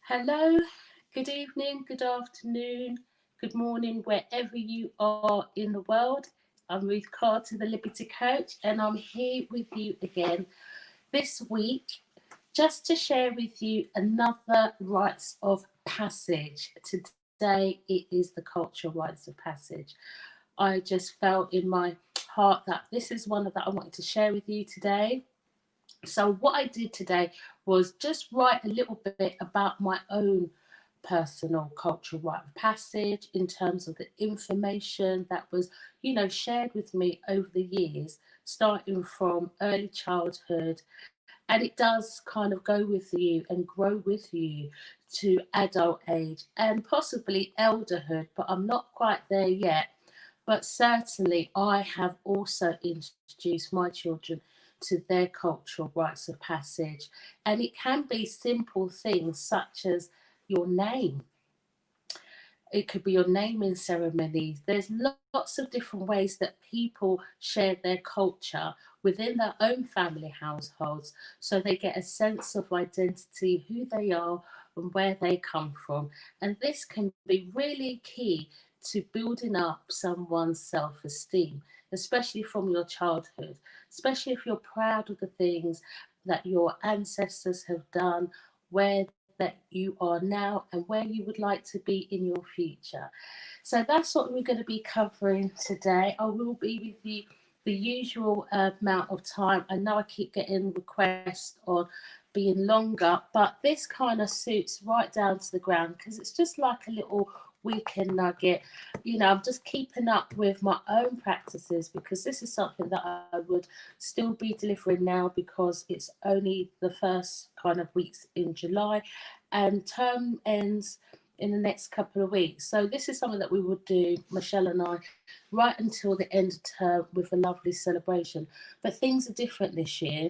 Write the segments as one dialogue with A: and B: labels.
A: Hello, good evening, good afternoon, good morning, wherever you are in the world. I'm Ruth Carter, the Liberty Coach, and I'm here with you again this week just to share with you another rites of passage. Today it is the cultural rites of passage. I just felt in my heart that this is one that I wanted to share with you today. So, what I did today was just write a little bit about my own personal cultural rite of passage in terms of the information that was, shared with me over the years, starting from early childhood. And it does kind of go with you and grow with you to adult age and possibly elderhood, but I'm not quite there yet. But certainly, I have also introduced my children to their cultural rites of passage. And it can be simple things such as your name. It could be your naming ceremonies. There's lots of different ways that people share their culture within their own family households so they get a sense of identity, who they are, and where they come from. And this can be really key to building up someone's self esteem, especially from your childhood, especially if you're proud of the things that your ancestors have done, where that you are now, and where you would like to be in your future. So that's what we're going to be covering today. I will be with you the usual amount of time. I know I keep getting requests on being longer, but this kind of suits right down to the ground because it's just like a little weekend nugget. I'm just keeping up with my own practices because this is something that I would still be delivering now because it's only the first kind of weeks in July and term ends in the next couple of weeks. So this is something that we would do, Michelle and I, right until the end of term with a lovely celebration. But things are different this year.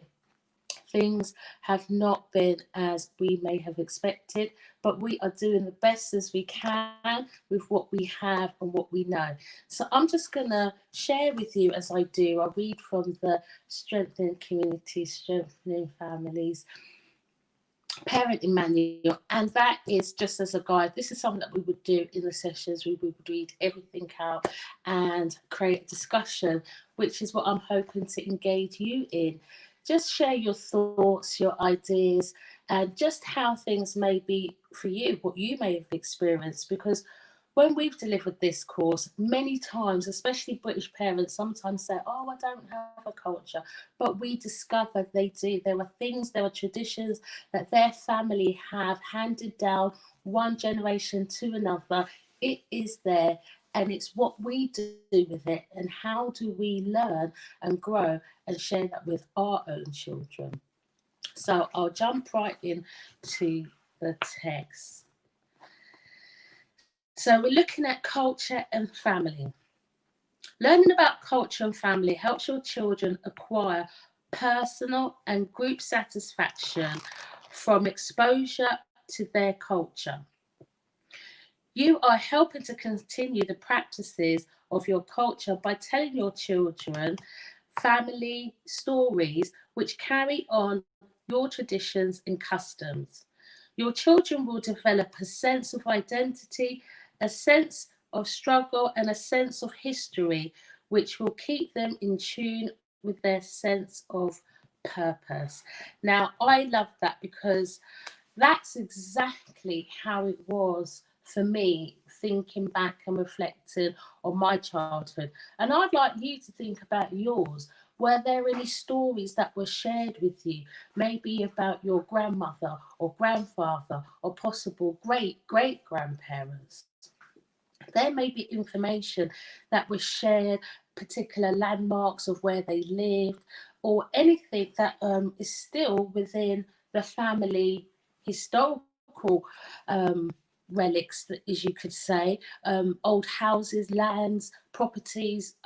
A: Things have not been as we may have expected, but we are doing the best as we can with what we have and what we know. So I'm just going to share with you as I do. I read from the Strengthening Communities, Strengthening Families parenting manual, and that is just as a guide. This is something that we would do in the sessions. We would read everything out and create a discussion, which is what I'm hoping to engage you in. Just share your thoughts, your ideas, and just how things may be for you, what you may have experienced, because when we've delivered this course, many times, especially British parents, sometimes say, "Oh, I don't have a culture," but we discover they do. There are things, there are traditions that their family have handed down one generation to another. It is there, and it's what we do with it, and how do we learn and grow and share that with our own children. So I'll jump right into the text. So we're looking at culture and family. Learning about culture and family helps your children acquire personal and group satisfaction from exposure to their culture. You are helping to continue the practices of your culture by telling your children family stories which carry on your traditions and customs. Your children will develop a sense of identity, a sense of struggle, and a sense of history, which will keep them in tune with their sense of purpose. Now, I love that because that's exactly how it was for me, thinking back and reflecting on my childhood. And I'd like you to think about yours. Were there any stories that were shared with you, maybe about your grandmother or grandfather or possible great great grandparents? There may be information that was shared, particular landmarks of where they lived, or anything that is still within the family historical relics, as you could say, old houses, lands, properties.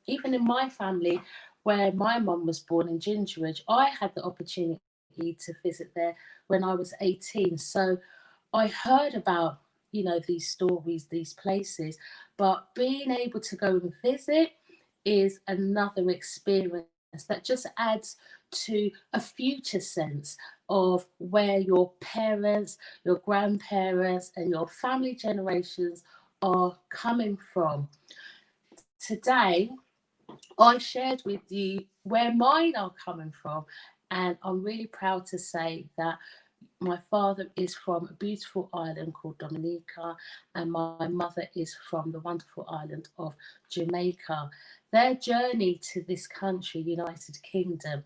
A: Even in my family, where my mum was born in Gingeridge, I had the opportunity to visit there when I was 18. So I heard about, these stories, these places, but being able to go and visit is another experience that just adds to a future sense of where your parents, your grandparents, and your family generations are coming from. Today, I shared with you where mine are coming from, and I'm really proud to say that my father is from a beautiful island called Dominica, and my mother is from the wonderful island of Jamaica. Their journey to this country, United Kingdom,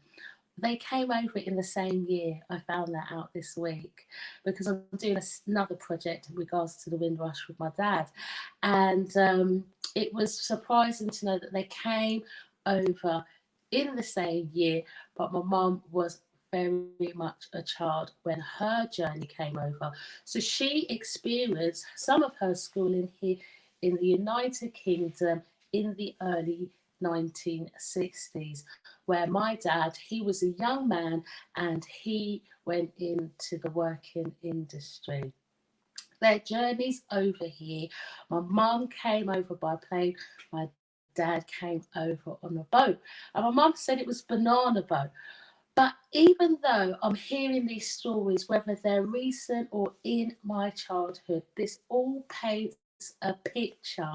A: they came over in the same year. I found that out this week because I'm doing another project in regards to the Windrush with my dad. And it was surprising to know that they came over in the same year, but my mum was very much a child when her journey came over. So she experienced some of her schooling here in the United Kingdom in the early 1960s, where my dad, he was a young man and he went into the working industry. Their journeys over here, my mum came over by plane, my dad came over on a boat, and my mum said it was banana boat. But even though I'm hearing these stories, whether they're recent or in my childhood, this all paints a picture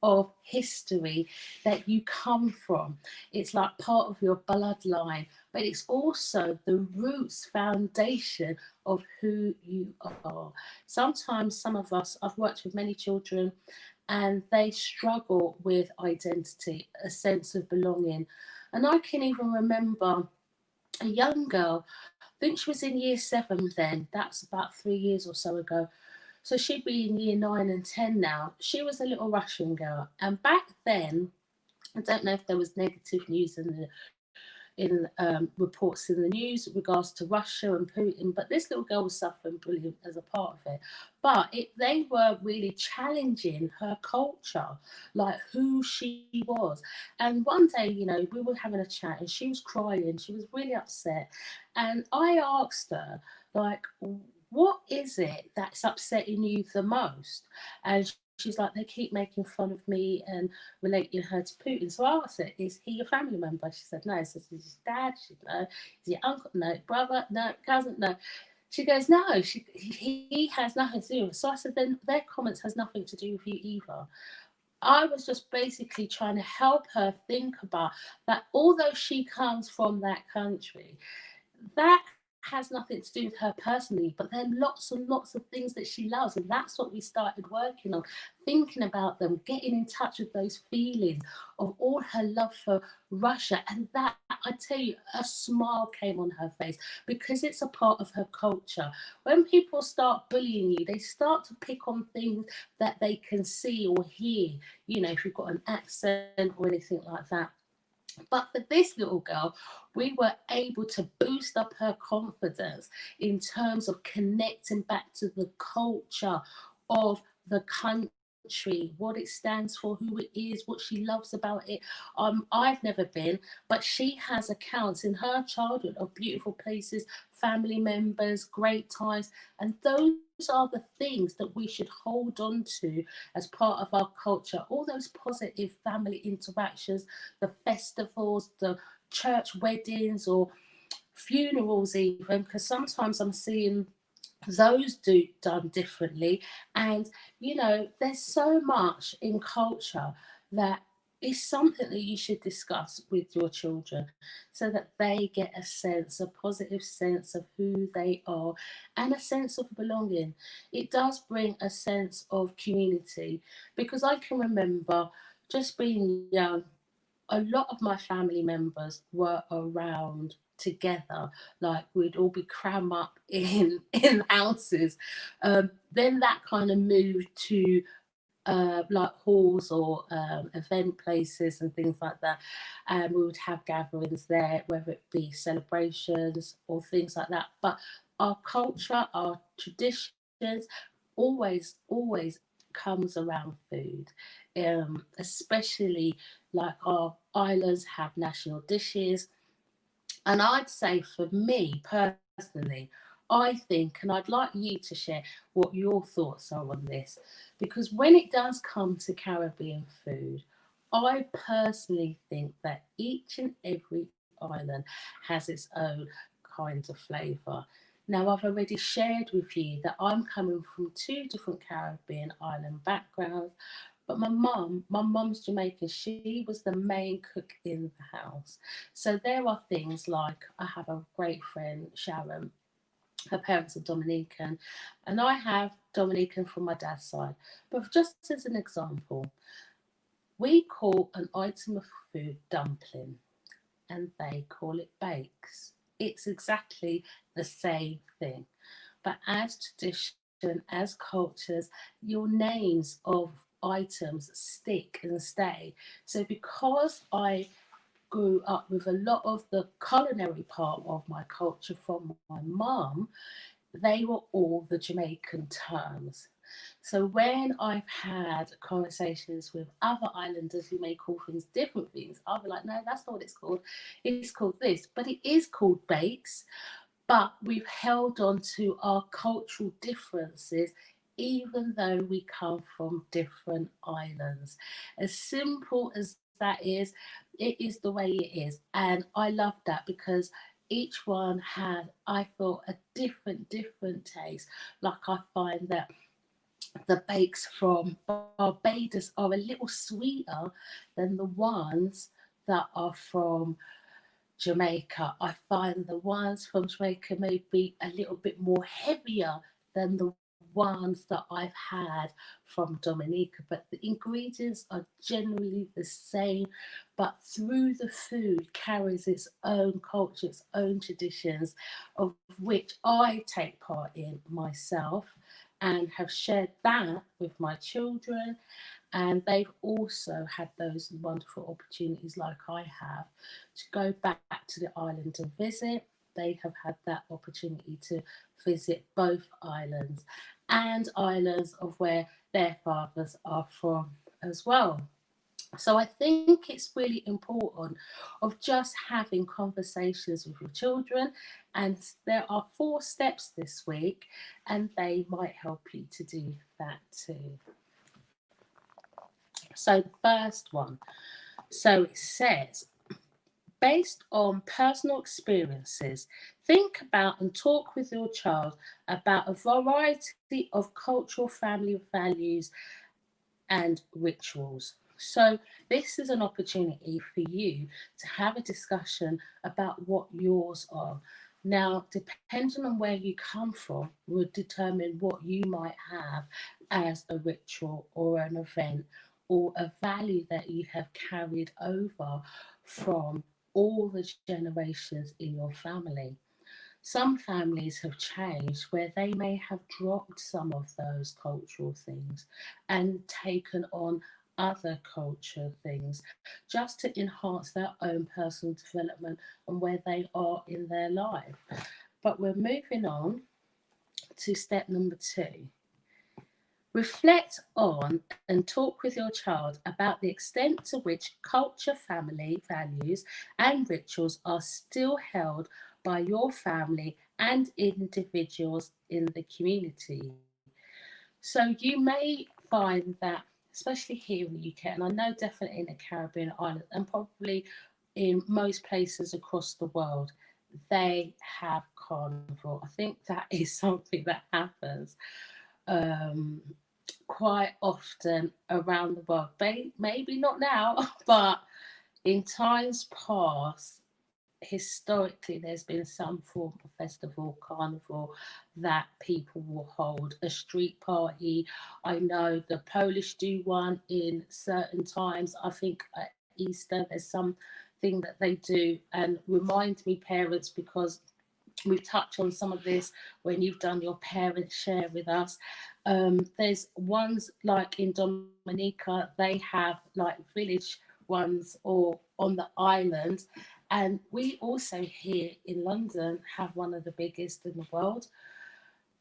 A: of history that you come from. It's like part of your bloodline, but it's also the roots, foundation of who you are. Sometimes some of us, I've worked with many children, and they struggle with identity, a sense of belonging. And I can even remember a young girl, I think she was in year 7 then, that's about 3 years or so ago. So she'd be in year 9 and 10 now. She was a little Russian girl. And back then, I don't know if there was negative news in reports in the news with regards to Russia and Putin, but this little girl was suffering bullying as a part of it. But they were really challenging her culture, like who she was. And one day, we were having a chat and she was crying. She was really upset. And I asked her, like, what is it that's upsetting you the most? And she's like, they keep making fun of me and relating her to Putin. So I asked her, is he a family member? She said, no. So is his dad? She said, no. Is he uncle? No. Brother? No. Cousin? No. She goes, no, he has nothing to do with it. So I said, then their comments has nothing to do with you either. I was just basically trying to help her think about that, although she comes from that country, that has nothing to do with her personally, but then lots and lots of things that she loves. And that's what we started working on, thinking about them, getting in touch with those feelings of all her love for Russia. And that, I tell you, a smile came on her face because it's a part of her culture. When people start bullying you, they start to pick on things that they can see or hear, if you've got an accent or anything like that. But for this little girl, we were able to boost up her confidence in terms of connecting back to the culture of the country, what it stands for, who it is, what she loves about it. I've never been, but she has accounts in her childhood of beautiful places, family members, great times, and those are the things that we should hold on to as part of our culture. All those positive family interactions, the festivals, the church weddings or funerals even, because sometimes I'm seeing those done differently. And there's so much in culture that is something that you should discuss with your children so that they get a positive sense of who they are and a sense of belonging. It does bring a sense of community, because I can remember just being young, a lot of my family members were around together, like we'd all be crammed up in houses. Then that kind of moved to like halls or event places and things like that, and we would have gatherings there, whether it be celebrations or things like that. But our culture, our traditions, always comes around food, especially like our islands have national dishes. And I'd say for me personally, I think, and I'd like you to share what your thoughts are on this, because when it does come to Caribbean food, I personally think that each and every island has its own kind of flavour. Now, I've already shared with you that I'm coming from two different Caribbean island backgrounds, but my mum's Jamaican. She was the main cook in the house. So there are things like I have a great friend, Sharon. Her parents are Dominican, and I have Dominican from my dad's side. But just as an example, we call an item of food dumpling, and they call it bakes. It's exactly the same thing. But as tradition, as cultures, your names of items stick and stay. So because I grew up with a lot of the culinary part of my culture from my mum, they were all the Jamaican terms. So when I've had conversations with other islanders who may call things different things, I'll be like, no, that's not what it's called. It's called this, but it is called bakes. But we've held on to our cultural differences even though we come from different islands. As simple as that is, it is the way it is. And I love that because each one had, I thought, a different taste. Like I find that the bakes from Barbados are a little sweeter than the ones that are from Jamaica. I find the ones from Jamaica may be a little bit more heavier than the ones that I've had from Dominica, but the ingredients are generally the same, but through the food carries its own culture, its own traditions, of which I take part in myself and have shared that with my children, and they've also had those wonderful opportunities like I have to go back to the island and visit. They have had that opportunity to visit both islands and islands of where their fathers are from as well. So I think it's really important of just having conversations with your children, and there are 4 steps this week, and they might help you to do that too. So the first one, so it says, based on personal experiences, think about and talk with your child about a variety of cultural family values and rituals. So, this is an opportunity for you to have a discussion about what yours are. Now, depending on where you come from, would determine what you might have as a ritual or an event or a value that you have carried over from all the generations in your family. Some families have changed where they may have dropped some of those cultural things and taken on other culture things just to enhance their own personal development and where they are in their life. But we're moving on to step number 2. Reflect on and talk with your child about the extent to which culture, family values, and rituals are still held by your family and individuals in the community. So you may find that, especially here in the UK, and I know definitely in the Caribbean islands and probably in most places across the world, they have carnival. I think that is something that happens um, quite often around the world. Maybe not now, but in times past, historically, there's been some form of festival, carnival that people will hold a street party. I know the Polish do one in certain times. I think at Easter there's something that they do, and remind me, parents, because we've touched on some of this when you've done your parent share with us. There's ones like in Dominica, they have like village ones or on the island. And we also here in London have one of the biggest in the world,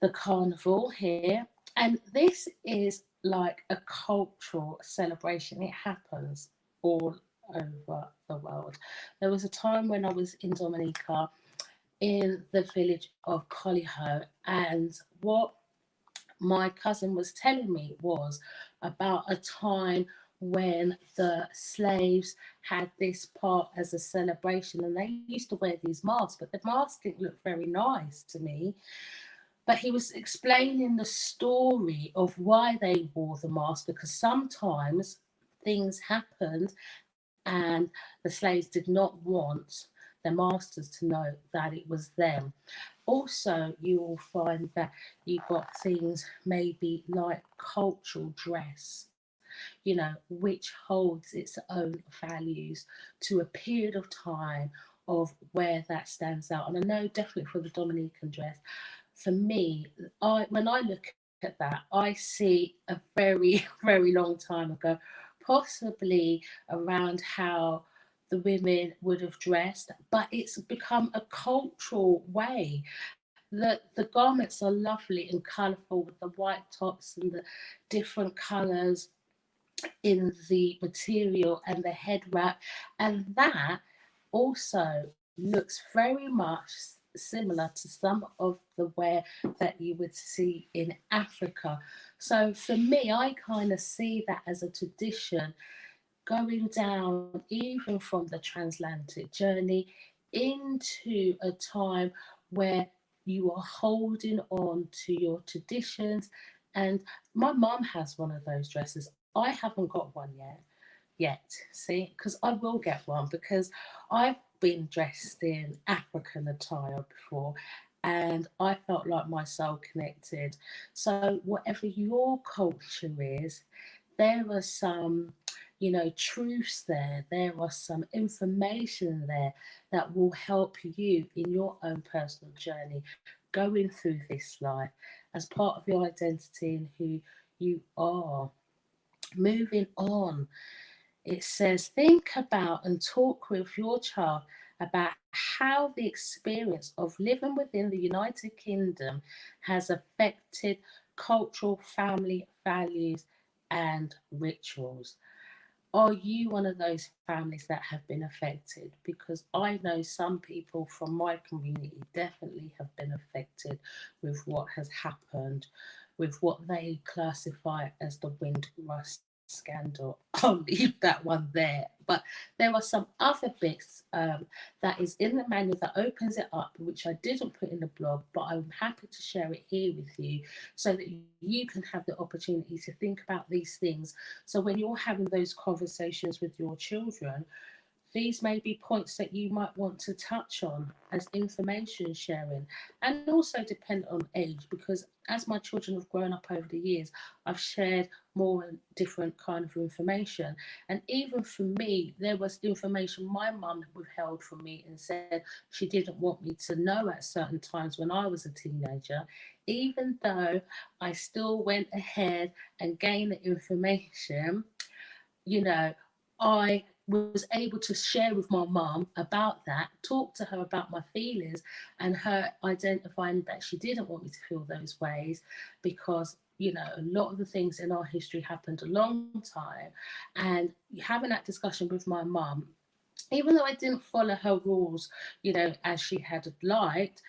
A: the carnival here. And this is like a cultural celebration. It happens all over the world. There was a time when I was in Dominica in the village of Collyho, and what my cousin was telling me was about a time when the slaves had this part as a celebration, and they used to wear these masks, but the masks didn't look very nice to me. But he was explaining the story of why they wore the mask, because sometimes things happened and the slaves did not want their masters to know that it was them. Also, you will find that you've got things maybe like cultural dress, which holds its own values to a period of time of where that stands out. And I know definitely for the Dominican dress, for me, when I look at that, I see a very, very long time ago, possibly around how the women would have dressed, but it's become a cultural way. The garments are lovely and colourful with the white tops and the different colours in the material and the head wrap, and that also looks very much similar to some of the wear that you would see in Africa. So for me, I kind of see that as a tradition going down even from the transatlantic journey into a time where you are holding on to your traditions. And my mum has one of those dresses. I haven't got one yet, see, because I will get one, because I've been dressed in African attire before and I felt like my soul connected. So whatever your culture is, there are some, truths there. There are some information there that will help you in your own personal journey going through this life as part of your identity and who you are. Moving on, it says, think about and talk with your child about how the experience of living within the United Kingdom has affected cultural family values and rituals. Are you one of those families that have been affected? Because I know some people from my community definitely have been affected with what has happened, with what they classify as the Windrush scandal. I'll leave that one there. But there are some other bits that is in the manual that opens it up, which I didn't put in the blog, but I'm happy to share it here with you so that you can have the opportunity to think about these things. So when you're having those conversations with your children, these may be points that you might want to touch on as information sharing, and also depend on age, because as my children have grown up over the years, I've shared more different kind of information. And even for me, there was information my mum withheld from me and said she didn't want me to know at certain times when I was a teenager, even though I still went ahead and gained the information. you know, I was able to share with my mum about that, talk to her about my feelings, and her identifying that she didn't want me to feel those ways because, a lot of the things in our history happened a long time. And having that discussion with my mum, even though I didn't follow her rules, as she had liked,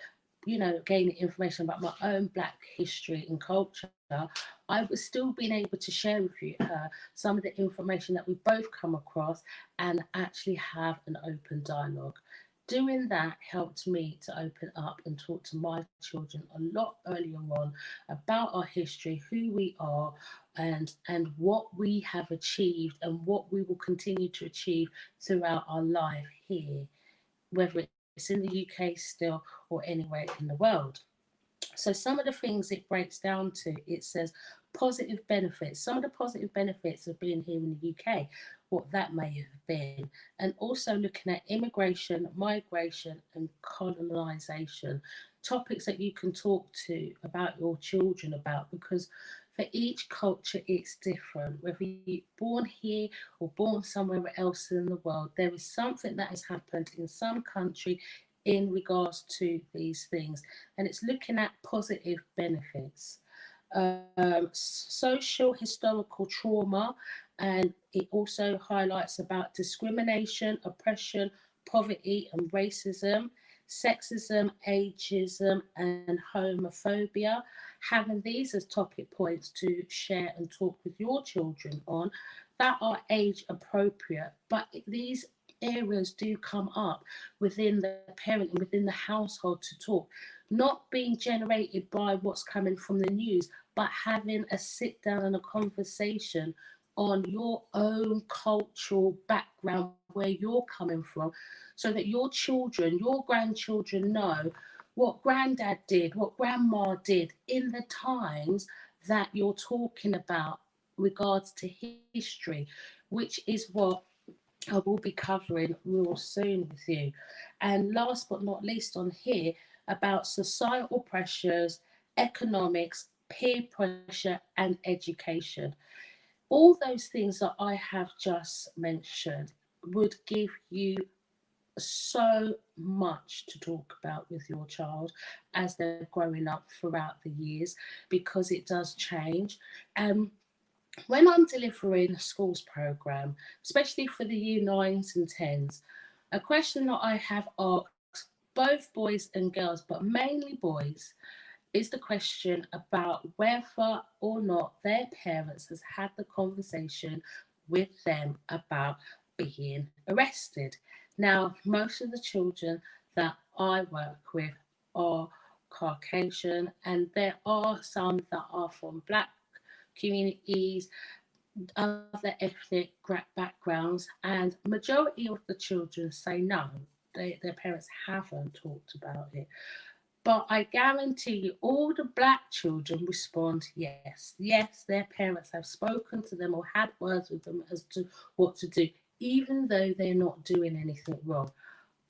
A: gaining information about my own Black history and culture, I was still being able to share with her some of the information that we both come across and actually have an open dialogue. Doing that helped me to open up and talk to my children a lot earlier on about our history, who we are, and what we have achieved and what we will continue to achieve throughout our life here, whether it's in the UK still or anywhere in the world. So some of the things it breaks down to, it says positive benefits. Some of the positive benefits of being here in the UK, what that may have been, and also looking at immigration, migration, and colonisation, topics that you can talk to about your children about, because for each culture it's different. Whether you're born here or born somewhere else in the world, there is something that has happened in some country in regards to these things, and it's looking at positive benefits. Social historical trauma, and it also highlights about discrimination, oppression, poverty, and racism, sexism, ageism, and homophobia. Having these as topic points to share and talk with your children on, that are age appropriate, but these areas do come up within the parent and within the household to talk, not being generated by what's coming from the news, but having a sit down and a conversation on your own cultural background, where you're coming from, so that your children, your grandchildren know what granddad did, what grandma did in the times that you're talking about regards to history, which is what I will be covering real soon with you. And last but not least on here, about societal pressures, economics, peer pressure, and education. All those things that I have just mentioned would give you so much to talk about with your child as they're growing up throughout the years, because it does change. When I'm delivering a schools program, especially for the U9s and 10s, a question that I have asked both boys and girls, but mainly boys, is the question about whether or not their parents has had the conversation with them about being arrested. Now, most of the children that I work with are Caucasian, and there are some that are from black communities, other ethnic backgrounds, and majority of the children say no, their parents haven't talked about it. But I guarantee you, all the black children respond yes. Yes, their parents have spoken to them or had words with them as to what to do, even though they're not doing anything wrong.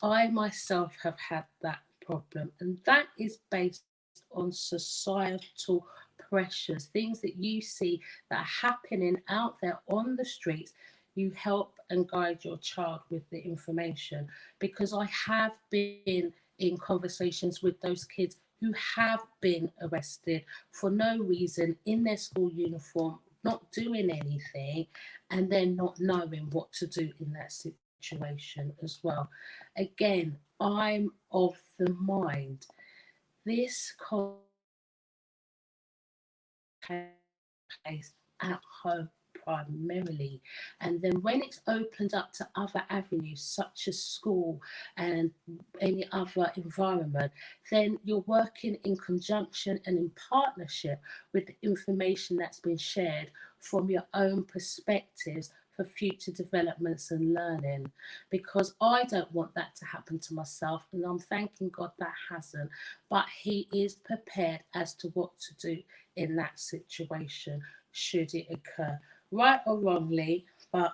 A: I myself have had that problem, and that is based on societal pressures, things that you see that are happening out there on the streets. You help and guide your child with the information, because I have been in conversations with those kids who have been arrested for no reason in their school uniform, not doing anything, and then not knowing what to do in that situation as well. Again, I'm of the mind this place at home primarily, and then when it's opened up to other avenues such as school and any other environment, then you're working in conjunction and in partnership with the information that's been shared from your own perspectives for future developments and learning, because I don't want that to happen to myself, and I'm thanking God that hasn't, but he is prepared as to what to do in that situation should it occur, right or wrongly. But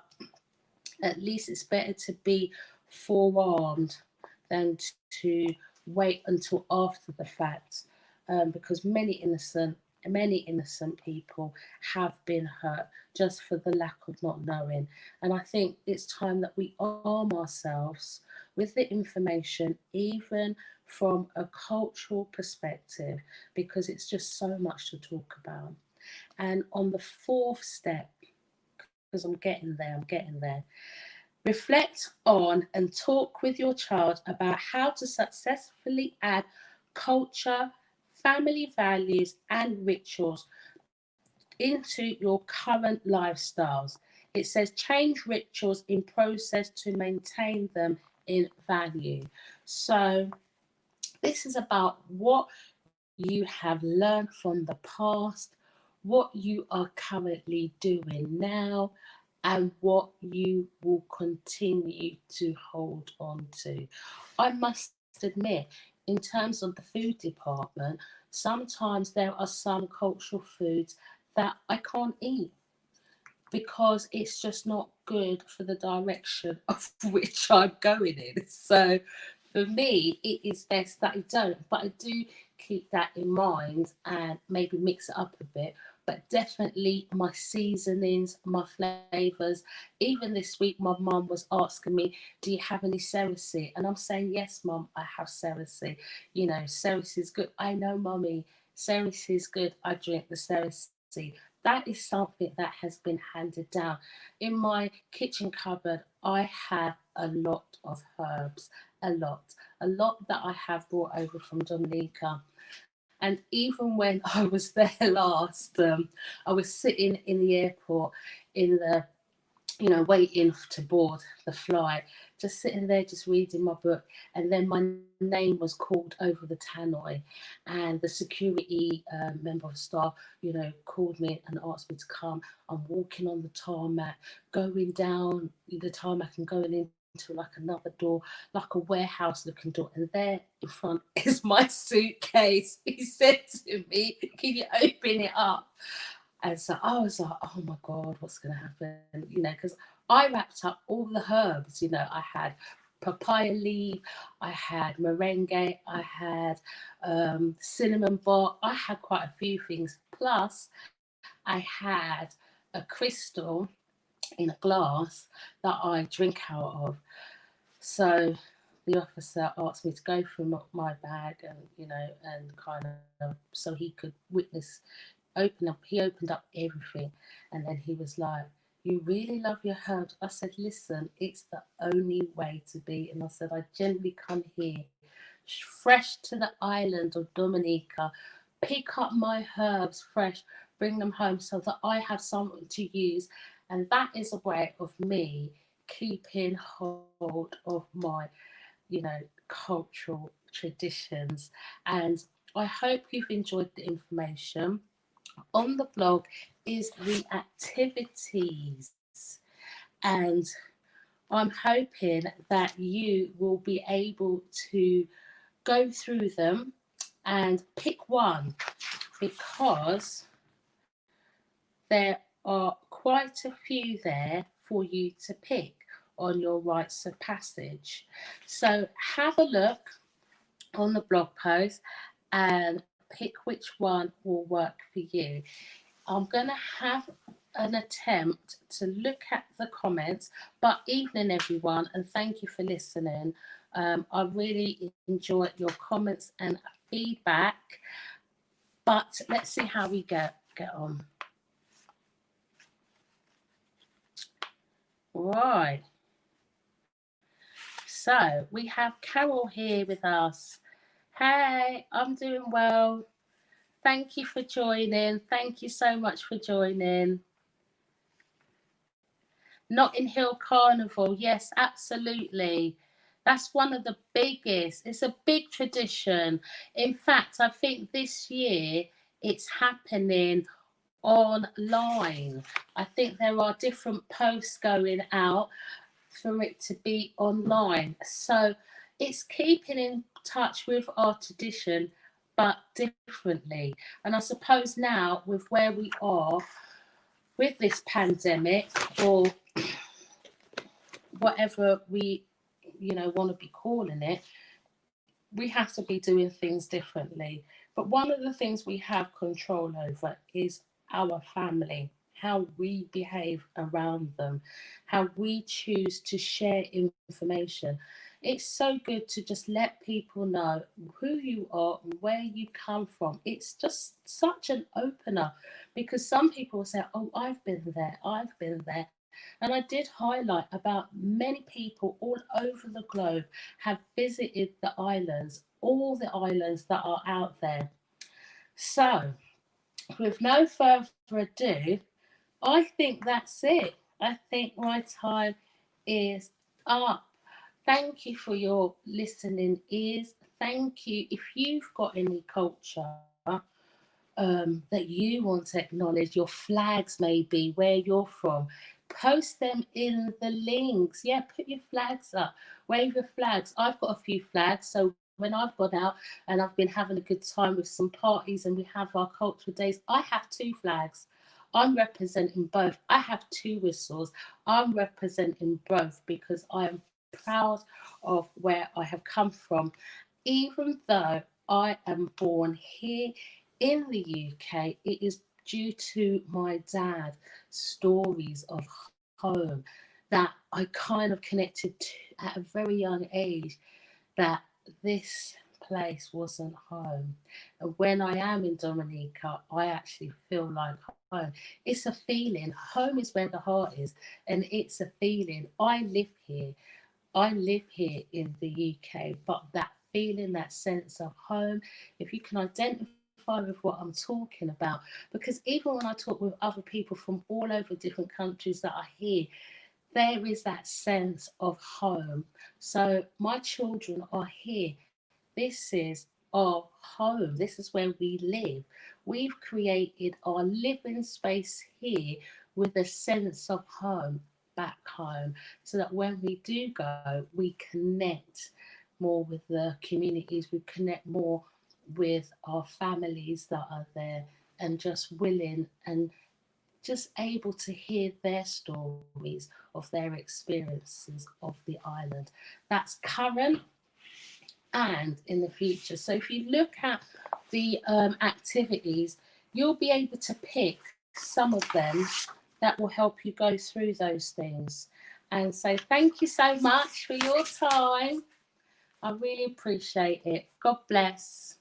A: at least it's better to be forewarned than to wait until after the fact, because many innocent people have been hurt just for the lack of not knowing. And I think it's time that we arm ourselves with the information, even from a cultural perspective, because it's just so much to talk about. And on the fourth step, because I'm getting there, reflect on and talk with your child about how to successfully add culture, family values, and rituals into your current lifestyles. It says change rituals in process to maintain them in value. So, this is about what you have learned from the past, what you are currently doing now, and what you will continue to hold on to. I must admit, in terms of the food department, sometimes there are some cultural foods that I can't eat because it's just not good for the direction of which I'm going in. So for me, it is best that I don't, but I do keep that in mind and maybe mix it up a bit. But definitely my seasonings, my flavours. Even this week, my mum was asking me, "Do you have any Cersei?" And I'm saying, "Yes, mum, I have Cersei. You know, Cersei is good. I know, mummy, Cersei is good. I drink the Cersei." That is something that has been handed down. In my kitchen cupboard, I have a lot of herbs, a lot that I have brought over from Dominica. And even when I was there last, I was sitting in the airport in the you know, waiting to board the flight, just sitting there, just reading my book. And then my name was called over the tannoy, and the security member of staff, you know, called me and asked me to come. I'm walking on the tarmac, going down the tarmac and going into like another door, like a warehouse looking door. And there in front is my suitcase. He said to me, "Can you open it up?" And so I was like, oh my God, what's going to happen? You know, because I wrapped up all the herbs. You know, I had papaya leaf, I had merengue, I had cinnamon bark. I had quite a few things. Plus, I had a crystal in a glass that I drink out of. So the officer asked me to go through my bag and, you know, and kind of so he could witness he opened up everything, and then he was like, "You really love your herbs." I said, "Listen, it's the only way to be." And I said, "I generally come here fresh to the island of Dominica, pick up my herbs fresh, bring them home so that I have something to use." And that is a way of me keeping hold of my, you know, cultural traditions. And I hope you've enjoyed the information. On the blog is the activities, and I'm hoping that you will be able to go through them and pick one, because there are quite a few there for you to pick on your rites of passage. So have a look on the blog post and pick which one will work for you. I'm going to have an attempt to look at the comments. But evening, everyone, and thank you for listening. I really enjoyed your comments and feedback. But let's see how we get on. Right. So we have Carol here with us. Hey, I'm doing well. Thank you for joining. Thank you so much for joining. Notting Hill Carnival, yes, absolutely. That's one of the biggest. It's a big tradition. In fact, I think this year it's happening online. I think there are different posts going out for it to be online. So it's keeping in touch with our tradition, but differently. And I suppose now, with where we are with this pandemic, or whatever we, you know, want to be calling it, we have to be doing things differently. But one of the things we have control over is our family, how we behave around them, how we choose to share information. It's so good to just let people know who you are and where you come from. It's just such an opener, because some people say, "Oh, I've been there, I've been there." And I did highlight about many people all over the globe have visited the islands, all the islands that are out there. So, with no further ado, I think that's it. I think my time is up. Thank you for your listening ears. Thank you. If you've got any culture that you want to acknowledge, your flags maybe, where you're from, post them in the links. Yeah, put your flags up, wave your flags. I've got a few flags, so when I've gone out and I've been having a good time with some parties and we have our cultural days, I have two flags. I'm representing both. I have two whistles. I'm representing both because I am proud of where I have come from, even though I am born here in the UK. It is due to my dad stories of home that I kind of connected to at a very young age, that this place wasn't home. And when I am in Dominica, I actually feel like home. It's a feeling. Home is where the heart is, and it's a feeling. I live here. I live here in the UK, but that feeling, that sense of home, if you can identify with what I'm talking about, because even when I talk with other people from all over different countries that are here, there is that sense of home. So my children are here. This is our home. This is where we live. We've created our living space here with a sense of home, back home, so that when we do go, we connect more with the communities, we connect more with our families that are there, and just willing and just able to hear their stories of their experiences of the island. That's current and in the future. So if you look at the activities, you'll be able to pick some of them that will help you go through those things. And so thank you so much for your time. I really appreciate it. God bless.